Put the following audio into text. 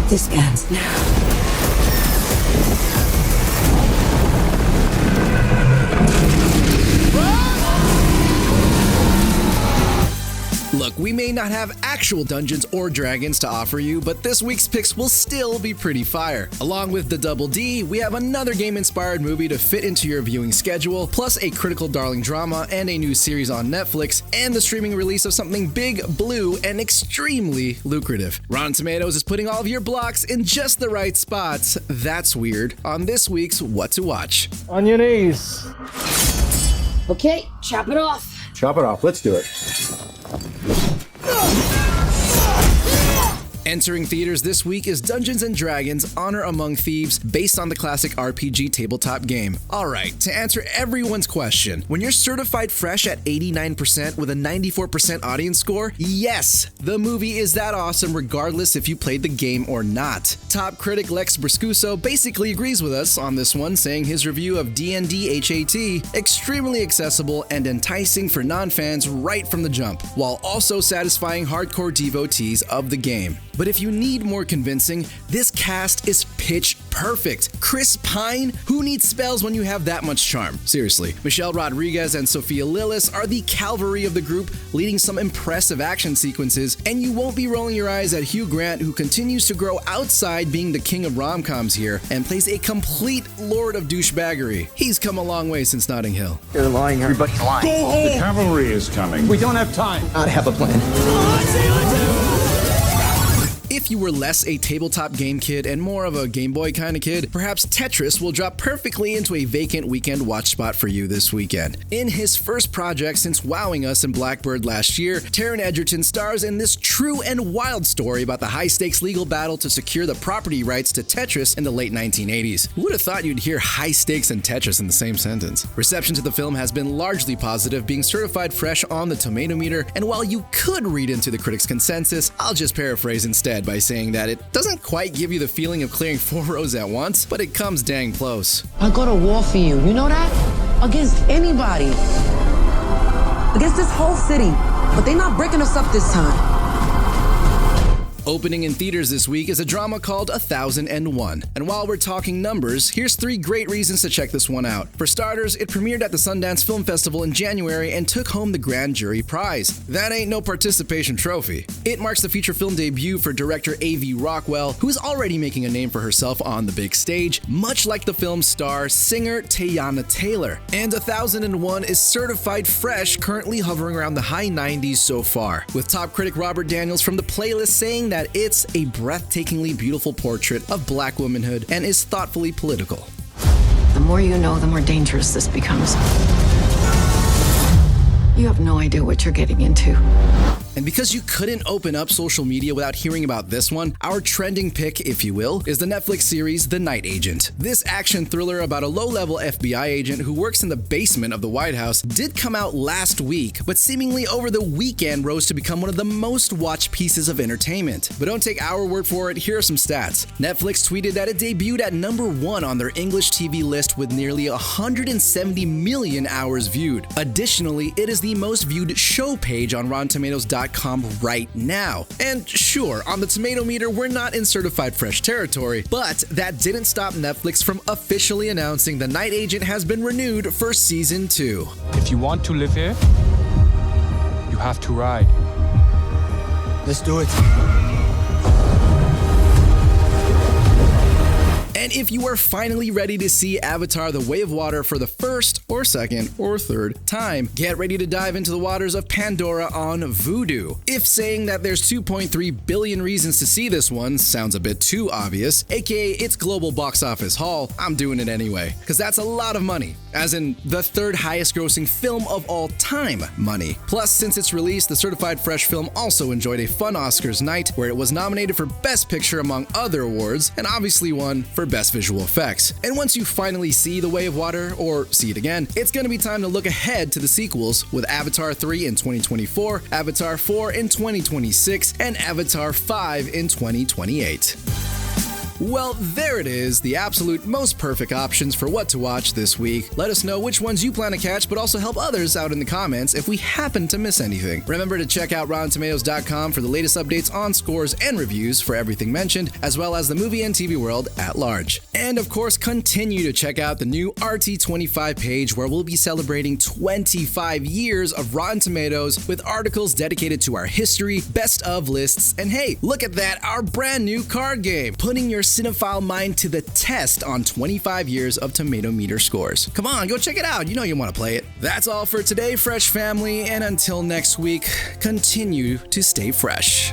This ends now. Look, we may not have actual Dungeons or Dragons to offer you, but this week's picks will still be pretty fire. Along with the Double D, we have another game-inspired movie to fit into your viewing schedule, plus a critical darling drama and a new series on Netflix, and the streaming release of something big, blue, and extremely lucrative. Rotten Tomatoes is putting all of your blocks in just the right spots. That's weird. On this week's What to Watch. On your knees. Okay, chop it off. Chop it off. Let's do it. Entering theaters this week is Dungeons & Dragons Honor Among Thieves, based on the classic RPG tabletop game. Alright, to answer everyone's question, when you're certified fresh at 89% with a 94% audience score, yes, the movie is that awesome regardless if you played the game or not. Top critic Lex Briscuso basically agrees with us on this one, saying his review of D&D HAT, extremely accessible and enticing for non-fans right from the jump, while also satisfying hardcore devotees of the game. But if you need more convincing, this cast is pitch perfect. Chris Pine? Who needs spells when you have that much charm? Seriously. Michelle Rodriguez and Sophia Lillis are the cavalry of the group, leading some impressive action sequences, and you won't be rolling your eyes at Hugh Grant, who continues to grow outside being the king of rom-coms here, and plays a complete lord of douchebaggery. He's come a long way since Notting Hill. You're lying, everybody's lying. Go home! The cavalry is coming. We don't have time. I have a plan. If you were less a tabletop game kid and more of a Game Boy kind of kid, perhaps Tetris will drop perfectly into a vacant weekend watch spot for you this weekend. In his first project since wowing us in Blackbird last year, Taron Egerton stars in this true and wild story about the high-stakes legal battle to secure the property rights to Tetris in the late 1980s. Who would have thought you'd hear high stakes and Tetris in the same sentence? Reception to the film has been largely positive, being certified fresh on the tomato meter, and while you could read into the critics' consensus, I'll just paraphrase instead by saying that it doesn't quite give you the feeling of clearing 4 rows at once, but it comes dang close. I go to war for you, you know that? Against anybody. Against this whole city. But they're not breaking us up this time. Opening in theaters this week is a drama called 1001. And while we're talking numbers, here's 3 great reasons to check this one out. For starters, it premiered at the Sundance Film Festival in January and took home the Grand Jury Prize. That ain't no participation trophy. It marks the feature film debut for director A.V. Rockwell, who is already making a name for herself on the big stage, much like the film's star, singer Teyana Taylor. And 1001 is certified fresh, currently hovering around the high 90s so far, with top critic Robert Daniels from The Playlist saying that it's a breathtakingly beautiful portrait of Black womanhood and is thoughtfully political. The more you know, the more dangerous this becomes. You have no idea what you're getting into. And because you couldn't open up social media without hearing about this one, our trending pick, if you will, is the Netflix series The Night Agent. This action thriller about a low-level FBI agent who works in the basement of the White House did come out last week, but seemingly over the weekend rose to become one of the most watched pieces of entertainment. But don't take our word for it, here are some stats. Netflix tweeted that it debuted at #1 on their English TV list with nearly 170 million hours viewed. Additionally, it is the most viewed show page on RottenTomatoes.com right now. And sure, on the tomato meter, we're not in certified fresh territory, but that didn't stop Netflix from officially announcing The Night Agent has been renewed for season 2. If you want to live here, you have to ride. Let's do it. And if you are finally ready to see Avatar: The Way of Water for the first or second or third time, get ready to dive into the waters of Pandora on Vudu. If saying that there's 2.3 billion reasons to see this one sounds a bit too obvious, aka its global box office haul, I'm doing it anyway, because that's a lot of money, as in the 3rd highest grossing film of all time money. Plus, since its release, the certified fresh film also enjoyed a fun Oscars night where it was nominated for Best Picture among other awards, and obviously won for Best Visual Effects. And once you finally see The Way of Water, or see it again, it's gonna be time to look ahead to the sequels, with Avatar 3 in 2024, Avatar 4 in 2026, and Avatar 5 in 2028. Well, there it is, the absolute most perfect options for what to watch this week. Let us know which ones you plan to catch, but also help others out in the comments if we happen to miss anything. Remember to check out RottenTomatoes.com for the latest updates on scores and reviews for everything mentioned, as well as the movie and TV world at large. And of course, continue to check out the new RT25 page where we'll be celebrating 25 years of Rotten Tomatoes with articles dedicated to our history, best of lists, and hey, look at that, our brand new card game, putting your cinephile mind to the test on 25 years of Tomato Meter scores. Come on, go check it out. You know you want to play it. That's all for today, Fresh Family, and until next week, continue to stay fresh.